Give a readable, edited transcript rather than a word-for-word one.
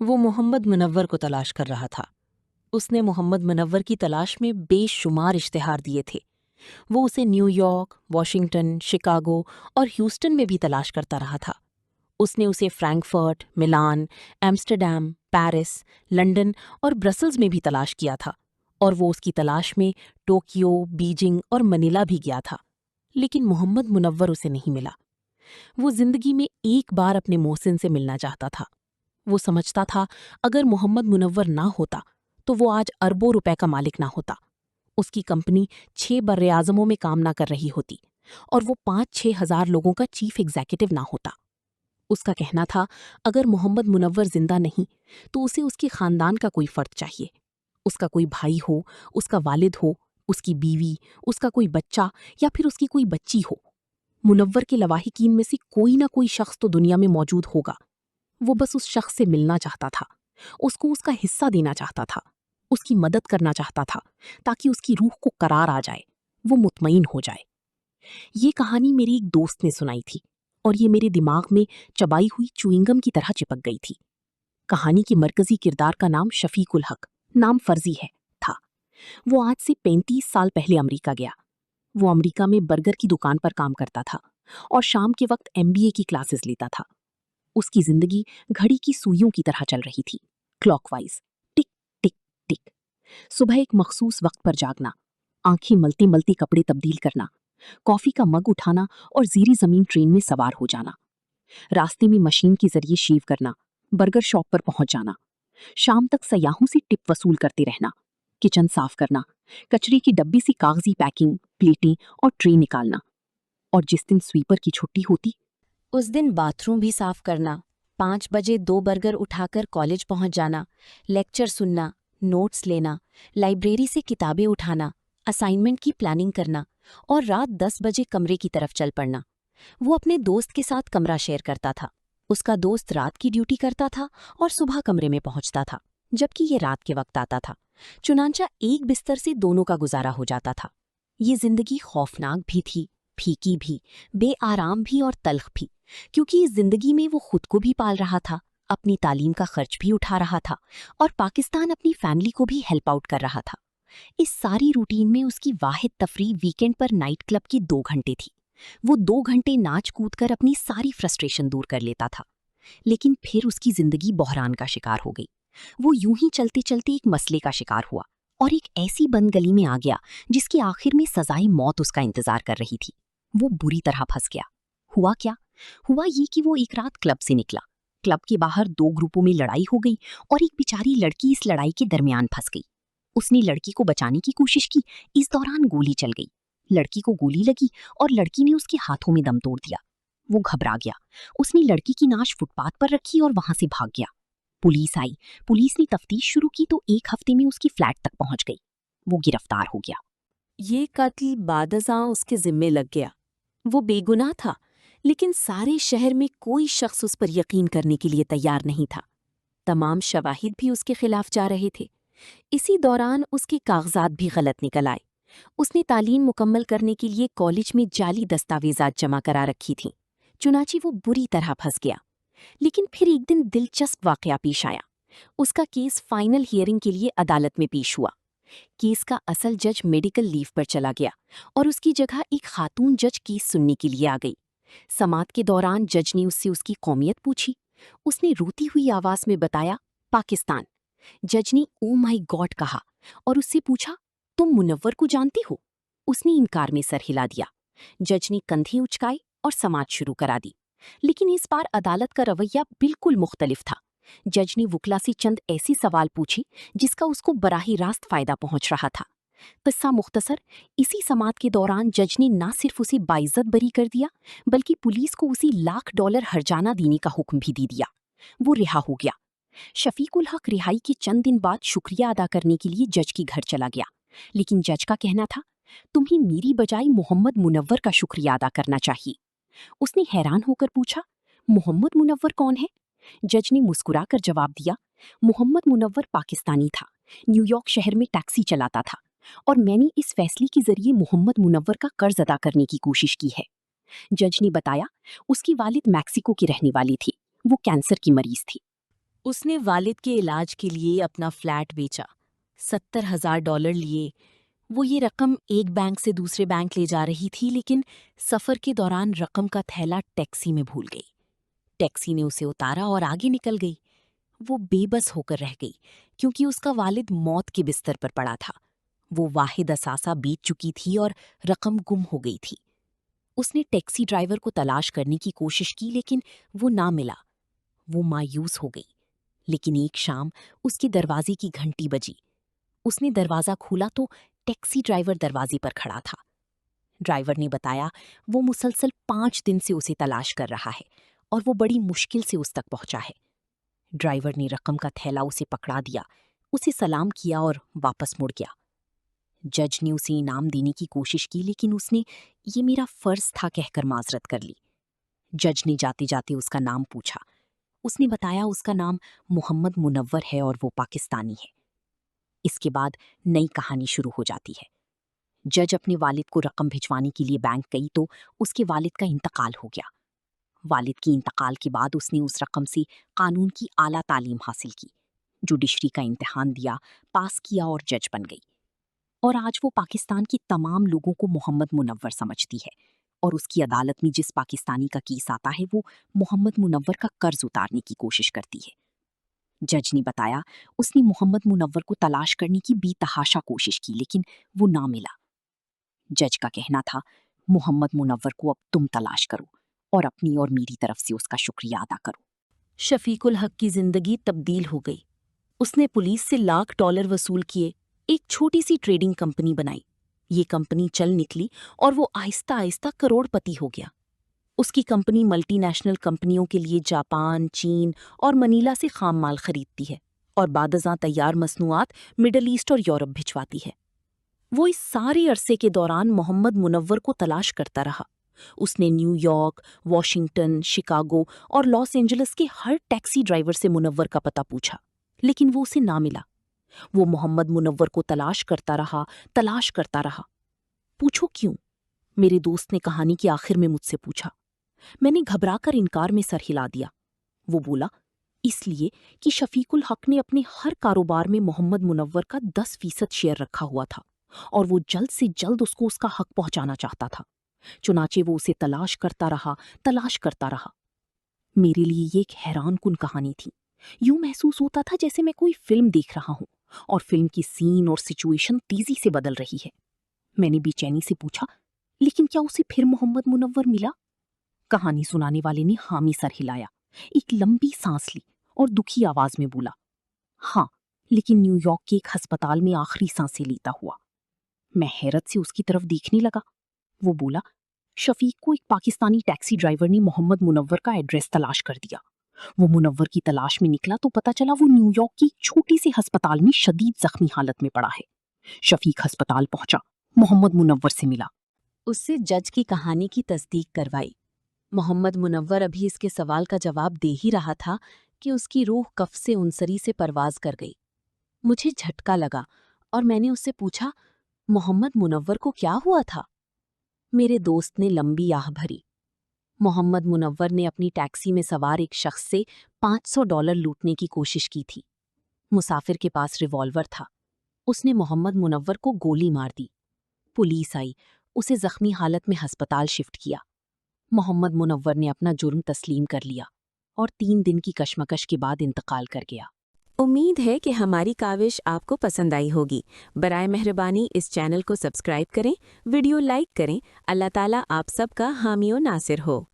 वो मोहम्मद मुनव्वर को तलाश कर रहा था। उसने मोहम्मद मुनव्वर की तलाश में बेशुमार इश्तिहार दिए थे। वो उसे न्यूयॉर्क, वॉशिंगटन, शिकागो और ह्यूस्टन में भी तलाश करता रहा था। उसने उसे फ्रैंकफर्ट, मिलान, एम्स्टर्डम, पेरिस, लंदन और ब्रसल्स में भी तलाश किया था, और वो उसकी तलाश में टोक्यो, बीजिंग और मनीला भी गया था। लेकिन मोहम्मद मुनव्वर उसे नहीं मिला। वो जिंदगी में एक बार अपने मोहसिन से मिलना चाहता था। वो समझता था अगर मोहम्मद मुनव्वर ना होता तो वो आज अरबों रुपए का मालिक ना होता। उसकी कंपनी 6 बर्रे-आज़मों में काम ना कर रही होती और वो 5-6 हजार लोगों का चीफ एग्जीक्यूटिव ना होता। उसका कहना था अगर मोहम्मद मुनव्वर जिंदा नहीं तो उसे उसके खानदान का कोई फर्द चाहिए। उसका कोई भाई हो, उसका वालिद हो, उसकी बीवी, उसका कोई बच्चा या फिर उसकी कोई बच्ची हो। मुनव्वर के लवाहिकीन में से कोई ना कोई शख्स तो दुनिया में मौजूद होगा। वो बस उस शख्स से मिलना चाहता था, उसको उसका हिस्सा देना चाहता था, उसकी मदद करना चाहता था, ताकि उसकी रूह को करार आ जाए, वो मुतमईन हो जाए। ये कहानी मेरी एक दोस्त ने सुनाई थी और ये मेरे दिमाग में चबाई हुई च्युइंगम की तरह चिपक गई थी। कहानी के मरकजी किरदार का नाम शफीकुल हक, नाम फर्जी है, था। वो आज से 35 साल पहले अमेरिका गया। वो अमेरिका में बर्गर की दुकान पर काम करता था और शाम के वक्त एमबीए की क्लासेस लेता था। उसकी जिंदगी घड़ी की सुइयों की तरह चल रही थी, क्लॉकवाइज, टिक टिक टिक। सुबह एक मखसूस वक्त पर जागना, आंखें मलती मलती कपड़े तब्दील करना, कॉफी का मग उठाना और जीरी जमीन ट्रेन में सवार हो जाना। रास्ते में मशीन के जरिए शेव करना, बर्गर शॉप पर पहुंच जाना। शाम तक सयाहों से टिप वसूल करते रहना, किचन साफ करना, कचरे की डब्बी से कागजी पैकिंग, प्लेटें और ट्रे निकालना। और जिस दिन स्वीपर की छुट्टी होती उस दिन बाथरूम भी साफ करना, 5 बजे 2 बर्गर उठाकर कॉलेज पहुंच जाना, लेक्चर सुनना, नोट्स लेना, लाइब्रेरी से किताबें उठाना, असाइनमेंट की प्लानिंग करना और रात 10 बजे कमरे की तरफ चल पड़ना। वो अपने दोस्त के साथ कमरा शेयर करता था। उसका दोस्त रात की ड्यूटी करता था और सुबह कमरे में पहुंचता था, जबकि ये रात के वक्त आता था। चुनांचा एक बिस्तर से दोनों का गुजारा हो जाता था। ये जिंदगी खौफनाक भी थी, फीकी भी, बेआराम भी और तल्ख भी, क्योंकि इस जिंदगी में वो खुद को भी पाल रहा था, अपनी तालीम का खर्च भी उठा रहा था और पाकिस्तान अपनी फैमिली को भी हेल्प आउट कर रहा था। इस सारी रूटीन में उसकी वाहिद तफरीह वीकेंड पर नाइट क्लब की 2 घंटे थी। वो 2 घंटे नाच कूद कर अपनी सारी फ्रस्ट्रेशन दूर कर लेता था। लेकिन फिर उसकी जिंदगी बहरान का शिकार हो गई। वो यूं ही चलते चलते एक मसले का शिकार हुआ और एक ऐसी बंद गली में आ गया जिसके आखिर में सजाए मौत उसका इंतजार कर रही थी। वो बुरी तरह फंस गया। हुआ क्या? हुआ ये कि वो एक रात क्लब से निकला। क्लब के बाहर 2 ग्रुपों में लड़ाई हो गई और एक बेचारी लड़की इस लड़ाई के दरमियान फंस गई। उसने लड़की को बचाने की कोशिश की, इस दौरान गोली चल गई। लड़की को गोली लगी और लड़की ने उसके हाथों में दम तोड़ दिया। वो घबरा गया। उसने लड़की की नाश फुटपाथ पर रखी और वहां से भाग गया। पुलिस आई। पुलिस ने तफ्तीश शुरू की तो 1 हफ्ते में उसकी फ्लैट तक पहुंच गई। वो गिरफ्तार हो गया। ये कत्ल बादशाह उसके जिम्मे लग गया। वो बेगुनाह था, लेकिन सारे शहर में कोई शख्स उस पर यकीन करने के लिए तैयार नहीं था। तमाम शवाहिद भी उसके खिलाफ जा रहे थे। इसी दौरान उसके कागजात भी गलत निकल आए। उसने तालीम मुकम्मल करने के लिए कॉलेज में जाली दस्तावेजात जमा करा रखी थीं। चुनाची वो बुरी तरह फंस गया। लेकिन फिर एक दिन दिलचस्प वाकया पेश आया। उसका केस फाइनल हियरिंग के लिए अदालत में पेश हुआ। केस का असल जज मेडिकल लीव पर चला गया और उसकी जगह एक खातून जज केस सुनने के लिए आ गई। समाअत के दौरान जज ने उससे उसकी कौमियत पूछी। उसने रोती हुई आवाज में बताया, पाकिस्तान। जज ने ओ माय गॉड कहा और उससे पूछा, तुम मुनव्वर को जानती हो? उसने इनकार में सर हिला दिया। जज ने कंधे उचकाए और समाअत शुरू करा दी। लेकिन इस बार अदालत का रवैया बिल्कुल मुख्तलिफ था। जज ने वुकला से चंद ऐसी सवाल पूछे जिसका उसको बराही रास्त फायदा पहुंच रहा था। किस्सा मुख्तसर, इसी समाअत के दौरान जज ने ना सिर्फ उसे बाइज्जत बरी कर दिया, बल्कि पुलिस को उसी $1,00,000 हर्जाना देने का हुक्म भी दे दिया। वो रिहा हो गया। शफीकुल हक रिहाई के चंद दिन बाद शुक्रिया अदा करने के लिए जज के घर चला गया। लेकिन जज का कहना था, तुम्हें मेरी बजाय मोहम्मद मुनव्वर का शुक्रिया अदा करना चाहिए। उसने हैरान होकर पूछा, मोहम्मद मुनव्वर कौन है? जज ने मुस्कुराकर जवाब दिया, मोहम्मद मुनव्वर पाकिस्तानी था, न्यूयॉर्क शहर में टैक्सी चलाता था और मैंने इस फैसले के जरिए मोहम्मद मुनव्वर का कर्ज अदा करने की कोशिश की है। जज ने बताया, उसकी वालिद मैक्सिको की रहने वाली थी, वो कैंसर की मरीज थी। उसने वालिद के इलाज के लिए अपना फ्लैट बेचा, $70,000 लिए। वो ये रकम एक बैंक से दूसरे बैंक ले जा रही थी, लेकिन सफर के दौरान रकम का थैला टैक्सी में भूल गई। टैक्सी ने उसे उतारा और आगे निकल गई। वो बेबस होकर रह गई, क्योंकि उसका वालिद मौत के बिस्तर पर पड़ा था। वो वाहिद असासा बीत चुकी थी और रकम गुम हो गई थी। उसने टैक्सी ड्राइवर को तलाश करने की कोशिश की, लेकिन वो ना मिला। वो मायूस हो गई। लेकिन एक शाम उसके दरवाजे की घंटी बजी। उसने दरवाजा खोला तो टैक्सी ड्राइवर दरवाजे पर खड़ा था। ड्राइवर ने बताया वो मुसलसल 5 दिन से उसे तलाश कर रहा है और वो बड़ी मुश्किल से उस तक पहुंचा है। ड्राइवर ने रकम का थैला उसे पकड़ा दिया, उसे सलाम किया और वापस मुड़ गया। जज ने उसे इनाम देने की कोशिश की, लेकिन उसने ये मेरा फर्ज था कहकर माजरत कर ली। जज ने जाते जाते उसका नाम पूछा। उसने बताया उसका नाम मोहम्मद मुनव्वर है और वो पाकिस्तानी है। इसके बाद नई कहानी शुरू हो जाती है। जज अपने वालिद को रकम भिजवाने के लिए बैंक गई तो उसके वालिद का इंतकाल हो गया। वालिद के इंतकाल के बाद उसने उस रकम से कानून की आला तालीम हासिल की, जुडिशरी का इम्तिहान दिया, पास किया और जज बन गई। और आज वो पाकिस्तान के तमाम लोगों को मोहम्मद मुनव्वर समझती है और उसकी अदालत में जिस पाकिस्तानी का केस आता है वो मोहम्मद मुनव्वर का कर्ज उतारने की कोशिश करती है। जज ने बताया उसने मोहम्मद मुनव्वर को तलाश करने की बेतहाशा कोशिश की, लेकिन वो ना मिला। जज का कहना था मोहम्मद मुनव्वर को अब तुम तलाश करो और अपनी और मेरी तरफ से उसका शुक्रिया अदा करो। शफीकुल हक की जिंदगी तब्दील हो गई। उसने पुलिस से $1,00,000 वसूल किए, एक छोटी सी ट्रेडिंग कंपनी बनाई। ये कंपनी चल निकली और वो आहिस्ता आहिस्ता करोड़पति हो गया। उसकी कंपनी मल्टीनेशनल कंपनियों के लिए जापान, चीन और मनीला से खाम माल खरीदती है और बादज़ां तैयार मसनूआत मिडल ईस्ट और यूरोप भिजवाती है। वो इस सारे अरसे के दौरान मोहम्मद मुनव्वर को तलाश करता रहा। उसने न्यूयॉर्क, वॉशिंगटन, शिकागो और लॉस एंजलिस के हर टैक्सी ड्राइवर से मुनव्वर का पता पूछा, लेकिन वो उसे ना मिला। वो मोहम्मद मुनव्वर को तलाश करता रहा। पूछो क्यों? मेरे दोस्त ने कहानी के आखिर में मुझसे पूछा। मैंने घबराकर इनकार में सर हिला दिया। वो बोला, इसलिए कि शफीकुल हक ने अपने हर कारोबार में मोहम्मद मुनव्वर का 10% शेयर रखा हुआ था और वो जल्द से जल्द उसको उसका हक पहुंचाना चाहता था। चुनाचे वो उसे तलाश करता रहा। मेरे लिए ये एक हैरानकुन कहानी थी। यूं महसूस होता था जैसे मैं कोई फिल्म देख रहा हूं और फिल्म की सीन और सिचुएशन तेजी से बदल रही है। मैंने बेचैनी से पूछा, लेकिन क्या उसे फिर मोहम्मद मुनव्वर मिला? कहानी सुनाने वाले ने हामी सर हिलाया, एक लंबी सांस ली और दुखी आवाज में बोला, हाँ, लेकिन न्यूयॉर्क के एक अस्पताल में आखिरी सांसें लेता हुआ। मैं हैरत से उसकी तरफ देखने लगा। वो बोला, शफीक को एक पाकिस्तानी टैक्सी ड्राइवर ने मोहम्मद मुनव्वर का एड्रेस तलाश कर दिया। वो मुनव्वर की तलाश में निकला तो पता चला वो न्यूयॉर्क की एक छोटी सी अस्पताल में शदीद जख्मी हालत में पड़ा है। शफीक अस्पताल पहुंचा, मोहम्मद मुनव्वर से मिला। उससे जज की कहानी की तस्दीक करवाई। मोहम्मद मुनव्वर अभी इसके सवाल का जवाब दे ही रहा था कि उसकी रूह कफ से उनसरी से परवाज कर गई। मुझे झटका लगा और मैंने उससे पूछा, मोहम्मद मुनव्वर को क्या हुआ था? मेरे दोस्त ने लंबी आह भरी। मोहम्मद मुनव्वर ने अपनी टैक्सी में सवार एक शख्स से $500 लूटने की कोशिश की थी। मुसाफिर के पास रिवॉल्वर था। उसने मोहम्मद मुनव्वर को गोली मार दी। पुलिस आई, उसे जख्मी हालत में अस्पताल शिफ्ट किया। मोहम्मद मुनव्वर ने अपना जुर्म तस्लीम कर लिया और 3 दिन की कशमकश के बाद इंतकाल कर गया। उम्मीद है कि हमारी काविश आपको पसंद आई होगी। बराए मेहरबानी इस चैनल को सब्सक्राइब करें, वीडियो लाइक करें। अल्लाह ताला आप सबका हामी और नासिर हो।